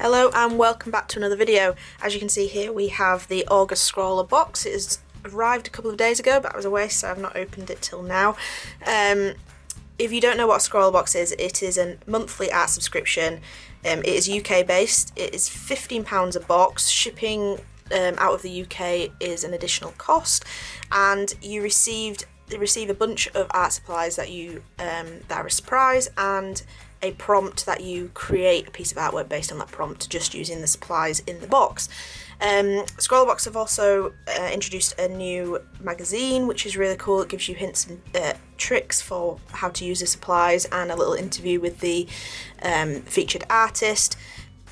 Hello and welcome back to another video. As you can see here, we have the August ScrawlrBox. It has arrived a couple of days ago, but I was away, so I've not opened it till now. If you don't know what a ScrawlrBox is, it is a monthly art subscription. It is UK based. It is £15 a box. Shipping out of the UK is an additional cost, and you receive a bunch of art supplies that are a surprise, and a prompt that you create a piece of artwork based on that prompt just using the supplies in the box. ScrawlrBox have also introduced a new magazine, which is really cool. It gives you hints and tricks for how to use the supplies and a little interview with the featured artist.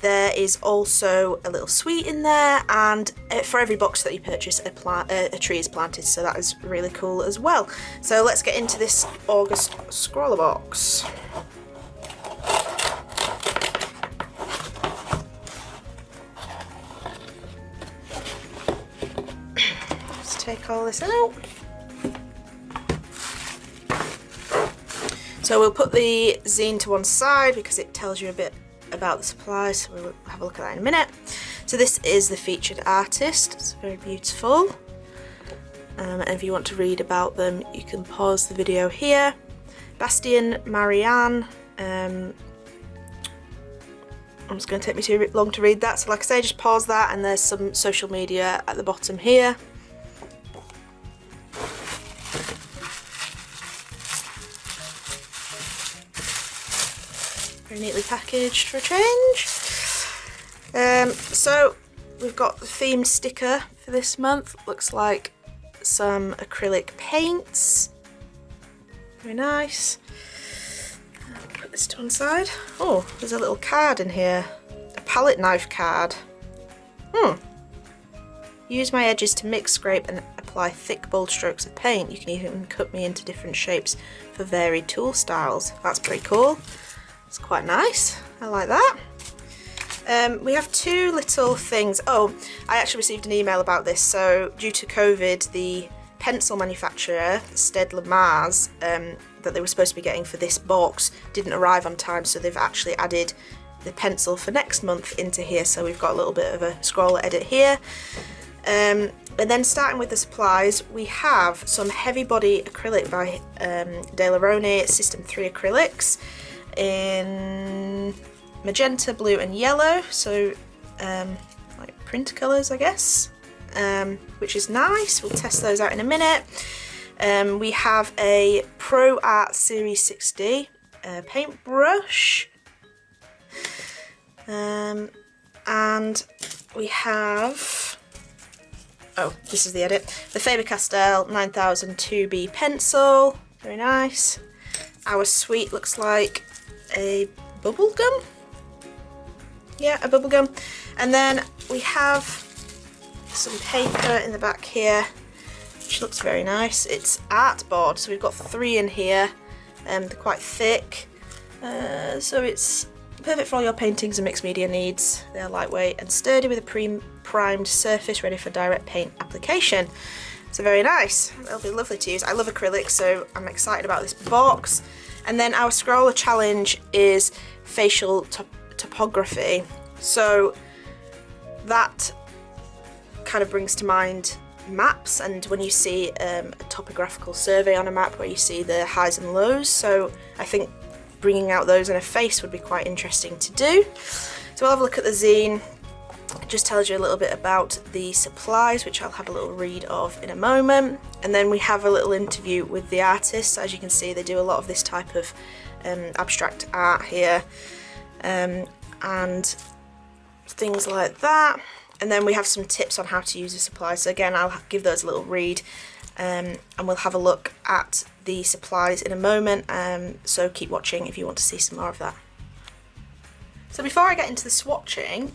There is also a little sweet in there, and for every box that you purchase, a tree is planted, so that is really cool as well. So let's get into this August ScrawlrBox. Take all this out. So we'll put the zine to one side because it tells you a bit about the supplies, so we'll have a look at that in a minute. So this is the featured artist. It's very beautiful, and if you want to read about them you can pause the video here. Bastian Marianne. It's going to take me too long to read that, so like I say, just pause that, and there's some social media at the bottom here. Very neatly packaged for a change. So we've got the themed sticker for this month. Looks like some acrylic paints. Very nice. Put this to one side. Oh, there's a little card in here. A palette knife card. Use my edges to mix, scrape and apply thick, bold strokes of paint. You can even cut me into different shapes for varied tool styles. That's pretty cool. It's quite nice. I like that. We have two little things. Oh, I actually received an email about this. So due to COVID, the pencil manufacturer, Staedtler Mars, that they were supposed to be getting for this box didn't arrive on time, so they've actually added the pencil for next month into here. So we've got a little bit of a scroller edit here. And then starting with the supplies, we have some heavy body acrylic by De La Rone System 3 acrylics in magenta, blue and yellow, so like print colours I guess, which is nice. We'll test those out in a minute. We have a Pro Art Series 6D paintbrush, and we have, oh, this is the edit, the Faber-Castell 9000 2B pencil, very nice. Our sweet looks like a bubble gum. Yeah, a bubble gum. And then we have some paper in the back here, which looks very nice. It's artboard, so we've got 3 in here. They're quite thick, so it's perfect for all your paintings and mixed media needs. They are lightweight and sturdy with a pre-primed surface ready for direct paint application. So very nice. They'll be lovely to use. I love acrylics, so I'm excited about this box. And then our scroller challenge is facial topography. So that kind of brings to mind maps, and when you see a topographical survey on a map where you see the highs and lows. So I think bringing out those in a face would be quite interesting to do. So we'll have a look at the zine. It just tells you a little bit about the supplies, which I'll have a little read of in a moment. And then we have a little interview with the artist. As you can see, they do a lot of this type of abstract art here, and things like that. And then we have some tips on how to use the supplies. So again, I'll give those a little read, and we'll have a look at the supplies in a moment. So keep watching if you want to see some more of that. So before I get into the swatching,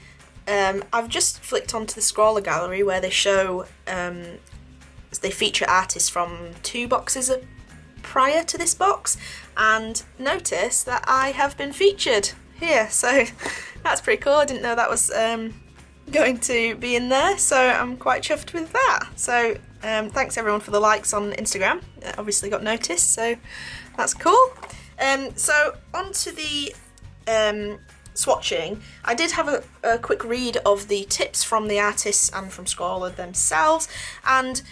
I've just flicked onto the Scrawler gallery where they show, they feature artists from 2 boxes prior to this box, and notice that I have been featured here, so that's pretty cool. I didn't know that was going to be in there, so I'm quite chuffed with that. So thanks everyone for the likes on Instagram. Obviously got noticed, so that's cool. So onto the swatching, I did have a quick read of the tips from the artists and from Scrawler themselves, and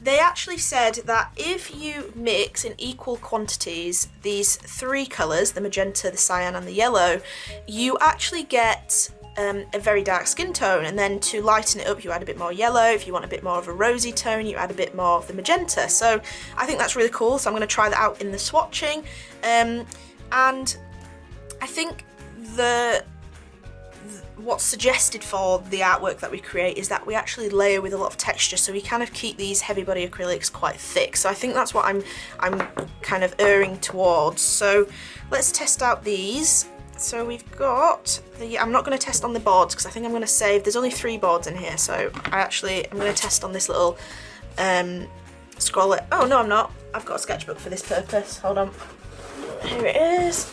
they actually said that if you mix in equal quantities these 3 colours, the magenta, the cyan and the yellow, you actually get a very dark skin tone, and then to lighten it up you add a bit more yellow. If you want a bit more of a rosy tone, you add a bit more of the magenta. So I think that's really cool, so I'm going to try that out in the swatching. And I think what's suggested for the artwork that we create is that we actually layer with a lot of texture, so we kind of keep these heavy body acrylics quite thick. So I think that's what I'm kind of erring towards. So let's test out these. So we've got I'm not going to test on the boards because I think I'm going to save, there's only 3 boards in here, so I'm going to test on this little Scrawler. Oh no, I'm not. I've got a sketchbook for this purpose. Hold on. Here it is.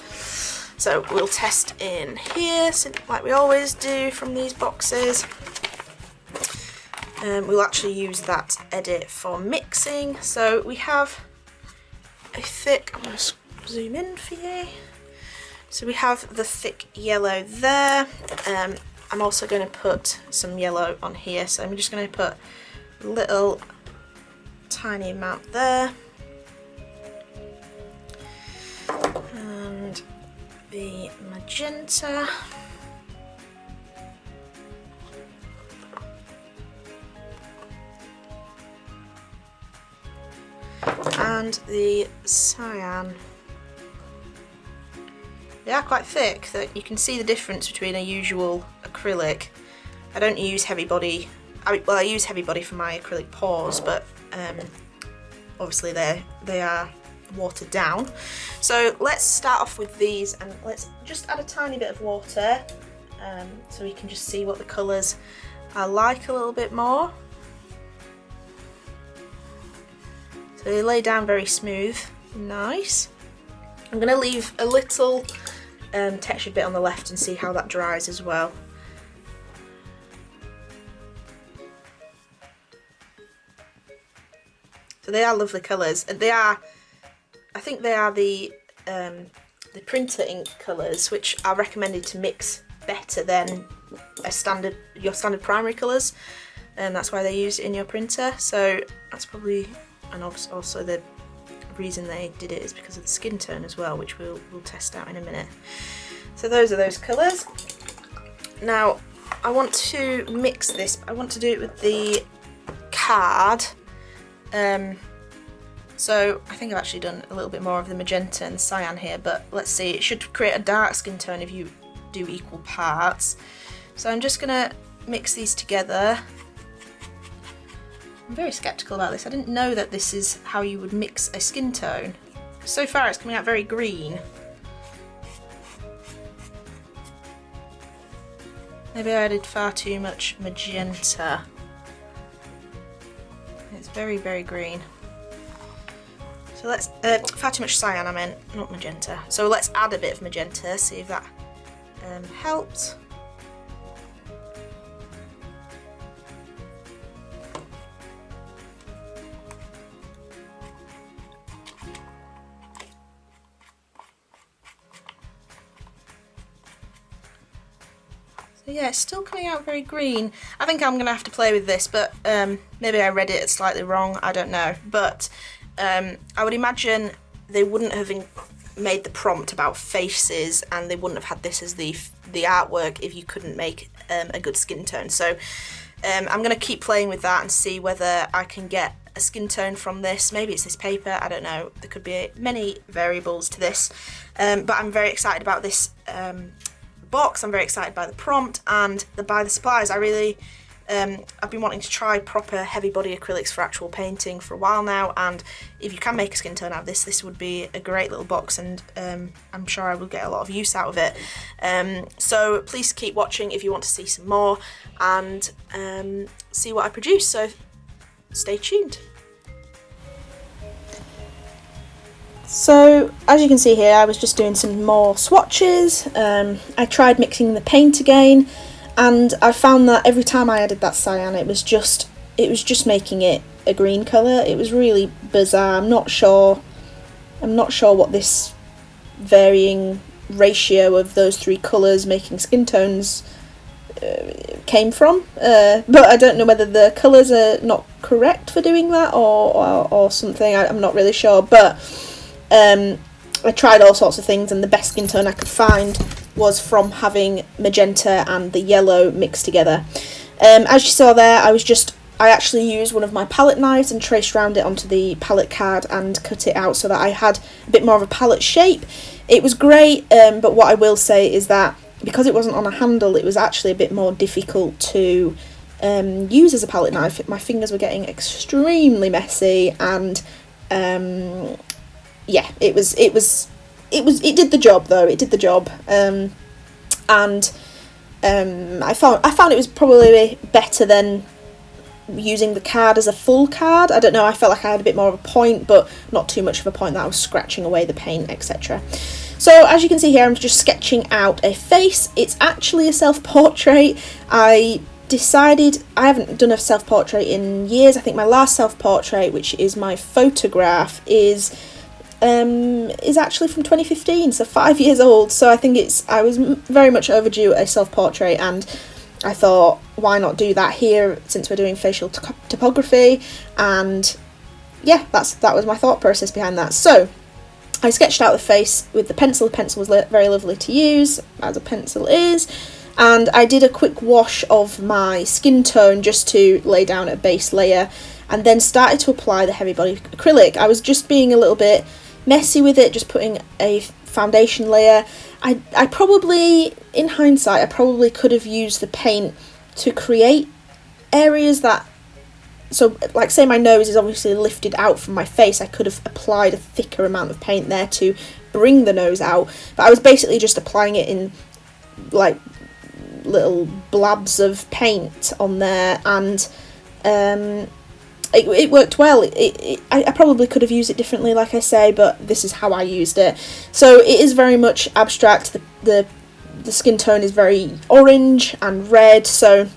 So we'll test in here, like we always do from these boxes. We'll actually use that edit for mixing. So we have a thick, I'm going to zoom in for you. So we have the thick yellow there. I'm also going to put some yellow on here, so I'm just going to put a little tiny amount there. And the magenta. And the cyan. They are quite thick, that you can see the difference between a usual acrylic. I don't use heavy body, well I use heavy body for my acrylic pours, but obviously they are watered down. So let's start off with these, and let's just add a tiny bit of water so we can just see what the colours are like a little bit more. So they lay down very smooth, nice. I'm going to leave a little textured bit on the left and see how that dries as well. So they are lovely colours, and they are, I think they are the printer ink colours, which are recommended to mix better than your standard primary colours, and that's why they use it in your printer. So that's probably, and also the reason they did it is because of the skin tone as well, which we'll test out in a minute. So those are those colours. Now I want to mix this, I want to do it with the card. So I think I've actually done a little bit more of the magenta and cyan here, but let's see, it should create a dark skin tone if you do equal parts. So I'm just gonna mix these together. I'm very sceptical about this. I didn't know that this is how you would mix a skin tone. So far it's coming out very green. Maybe I added far too much magenta. It's very, very green. So let's, far too much cyan I meant, not magenta. So let's add a bit of magenta, see if that helps. Yeah, it's still coming out very green. I think I'm going to have to play with this, but maybe I read it slightly wrong, I don't know. But I would imagine they wouldn't have made the prompt about faces, and they wouldn't have had this as the artwork if you couldn't make a good skin tone. So I'm going to keep playing with that and see whether I can get a skin tone from this. Maybe it's this paper, I don't know. There could be many variables to this. But I'm very excited about this box. I'm very excited by the prompt and by the supplies. I really I've been wanting to try proper heavy body acrylics for actual painting for a while now, and if you can make a skin tone out of this would be a great little box, and I'm sure I will get a lot of use out of it. So please keep watching if you want to see some more and see what I produce, so stay tuned. So as you can see here, I was just doing some more swatches. I tried mixing the paint again, and I found that every time I added that cyan, it was just making it a green colour. It was really bizarre. I'm not sure what this varying ratio of those three colours making skin tones came from, but I don't know whether the colours are not correct for doing that or something. I'm not really sure, but I tried all sorts of things, and the best skin tone I could find was from having magenta and the yellow mixed together. As you saw there, I actually used one of my palette knives and traced around it onto the palette card and cut it out so that I had a bit more of a palette shape. It was great, but what I will say is that because it wasn't on a handle, it was actually a bit more difficult to use as a palette knife. My fingers were getting extremely messy, and yeah, it did the job though. It did the job, and I found it was probably better than using the card as a full card. I don't know, I felt like I had a bit more of a point, but not too much of a point that I was scratching away the paint, etc. So as you can see here, I'm just sketching out a face. It's actually a self-portrait. I haven't done a self-portrait in years. I think my last self-portrait, which is my photograph, is actually from 2015, so 5 years old. So I think I was very much overdue a self-portrait, and I thought, why not do that here since we're doing facial topography? And yeah, that was my thought process behind that. So I sketched out the face with the pencil. The pencil was very lovely to use, as a pencil is, and I did a quick wash of my skin tone just to lay down a base layer, and then started to apply the heavy body acrylic. I was just being a little bit messy with it, just putting a foundation layer. I probably, in hindsight, I probably could have used the paint to create areas that, so like say my nose is obviously lifted out from my face, I could have applied a thicker amount of paint there to bring the nose out, but I was basically just applying it in like little blabs of paint on there, and it worked well. I probably could have used it differently, like I say, but this is how I used it. So it is very much abstract. The skin tone is very orange and red, so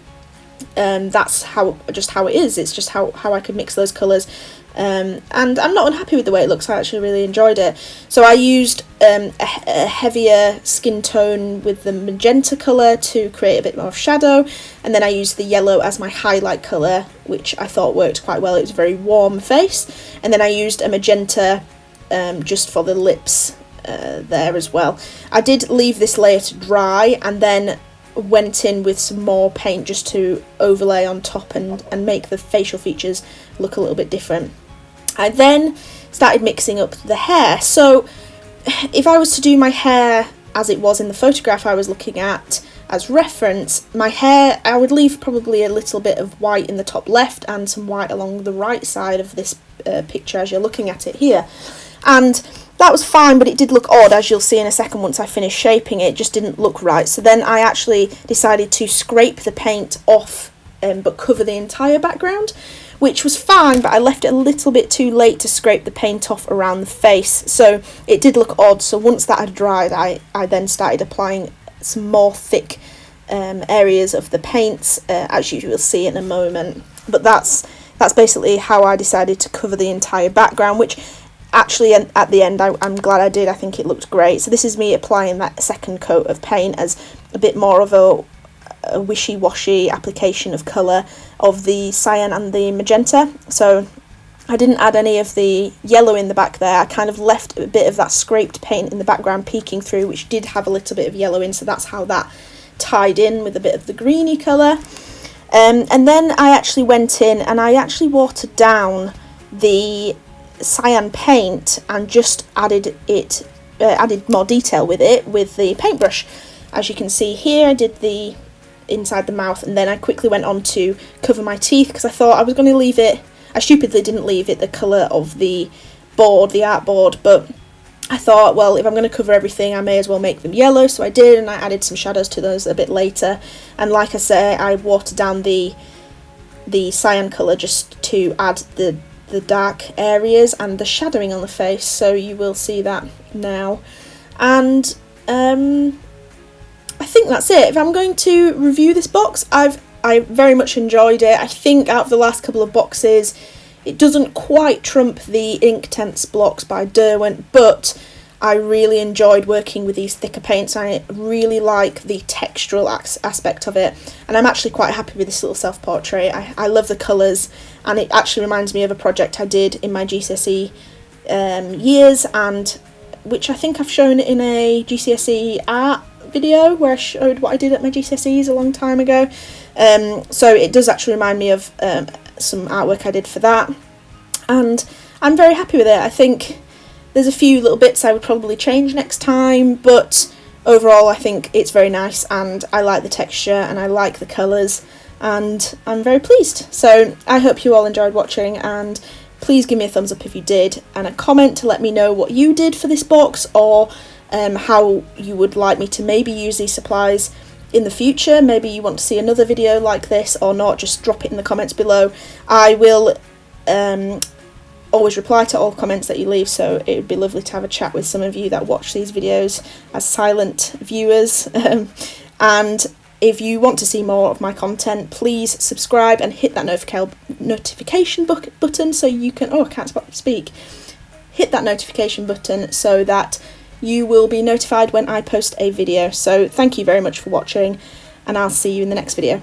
that's just how it is. It's just how I could mix those colours, and I'm not unhappy with the way it looks. I actually really enjoyed it. So I used a heavier skin tone with the magenta colour to create a bit more of shadow, and then I used the yellow as my highlight colour, which I thought worked quite well. It was a very warm face, and then I used a magenta just for the lips there as well. I did leave this layer to dry, and then went in with some more paint just to overlay on top and make the facial features look a little bit different. I then started mixing up the hair. So if I was to do my hair as it was in the photograph I was looking at as reference, my hair, I would leave probably a little bit of white in the top left and some white along the right side of this picture as you're looking at it here. And that was fine, but it did look odd, as you'll see in a second once I finish shaping it. It just didn't look right. So then I actually decided to scrape the paint off but cover the entire background, which was fine, but I left it a little bit too late to scrape the paint off around the face, so it did look odd. So once that had dried, I then started applying some more thick areas of the paints, as you will see in a moment. But that's basically how I decided to cover the entire background, which actually at the end I'm glad I did. I think it looked great. So this is me applying that second coat of paint as a bit more of a wishy-washy application of colour of the cyan and the magenta. So I didn't add any of the yellow in the back there. I kind of left a bit of that scraped paint in the background peeking through, which did have a little bit of yellow in, so that's how that tied in with a bit of the greeny colour. And then I actually went in and I actually watered down the cyan paint and just added more detail with it with the paintbrush. As you can see here, I did the inside the mouth, and then I quickly went on to cover my teeth because I thought I was going to leave it. I stupidly didn't leave it the colour of the board, the artboard, but I thought, well, if I'm going to cover everything, I may as well make them yellow, so I did, and I added some shadows to those a bit later. And like I say, I watered down the cyan colour just to add the dark areas and the shadowing on the face, so you will see that now. And I think that's it. If I'm going to review this box, I very much enjoyed it. I think out of the last couple of boxes, it doesn't quite trump the Inktense blocks by Derwent, but I really enjoyed working with these thicker paints. I really like the textural aspect of it, and I'm actually quite happy with this little self-portrait. I love the colours, and it actually reminds me of a project I did in my GCSE years, and which I think I've shown in a GCSE art video where I showed what I did at my GCSEs a long time ago. So it does actually remind me of some artwork I did for that, and I'm very happy with it. I think there's a few little bits I would probably change next time, but overall I think it's very nice, and I like the texture and I like the colours, and I'm very pleased. So I hope you all enjoyed watching, and please give me a thumbs up if you did, and a comment to let me know what you did for this box, or how you would like me to maybe use these supplies in the future. Maybe you want to see another video like this or not, just drop it in the comments below. I will always reply to all comments that you leave, so it would be lovely to have a chat with some of you that watch these videos as silent viewers. And if you want to see more of my content, please subscribe and hit that notification button so you can, oh, I can't speak. Hit that notification button so that you will be notified when I post a video. So thank you very much for watching, and I'll see you in the next video.